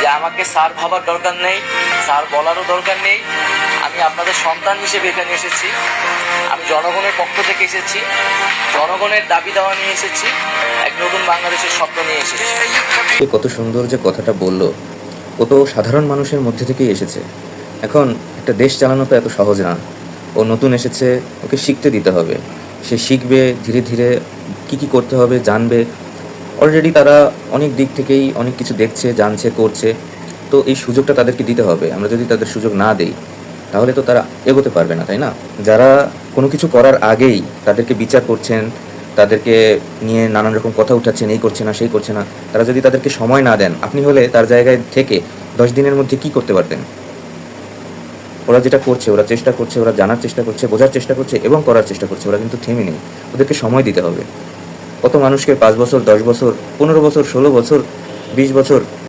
যে আমাকে স্যার ভাবার দরকার নেই, স্যার বলারও দরকার নেই। আমি আপনাদের সন্তান হিসেবে এখানে এসেছি, আমি জনগণের পক্ষ থেকে এসেছি, জনগণের দাবি দেওয়া নিয়ে এসেছি, এক নতুন বাংলাদেশের স্বপ্ন নিয়ে এসেছি। কত সুন্দর যে কথাটা বললো, কত সাধারণ মানুষের মধ্যে থেকেই এসেছে। এখন একটা দেশ চালানো তো এত সহজ না। ও নতুন এসেছে, ওকে শিখতে দিতে হবে। সে শিখবে, ধীরে ধীরে কি করতে হবে জানবে। অলরেডি তারা অনেক দিক থেকেই অনেক কিছু দেখছে, জানছে, করছে। তো এই সুযোগটা তাদেরকে দিতে হবে। আমরা যদি তাদের সুযোগ না দেই তাহলে তো তারা এগোতে পারবে না, তাই না? যারা কোনো কিছু করার আগেই তাদেরকে বিচার করছেন, তাদেরকে নিয়ে নানান রকম কথা উঠাচ্ছেন, এই করছে না, সেই করছে না, তারা যদি তাদেরকে সময় না দেন, আপনি হলে তার জায়গায় থেকে 10 দিনের মধ্যে কি করতে পারতেন? ওরা যেটা করছে, ওরা চেষ্টা করছে, ওরা জানার চেষ্টা করছে, বোঝার চেষ্টা করছে এবং করার চেষ্টা করছে। ওরা কিন্তু থেমে নেই। ওদেরকে সময় দিতে হবে। কত মানুষকে 5 বছর, 10 বছর, 15 বছর, 16 বছর, 20 বছর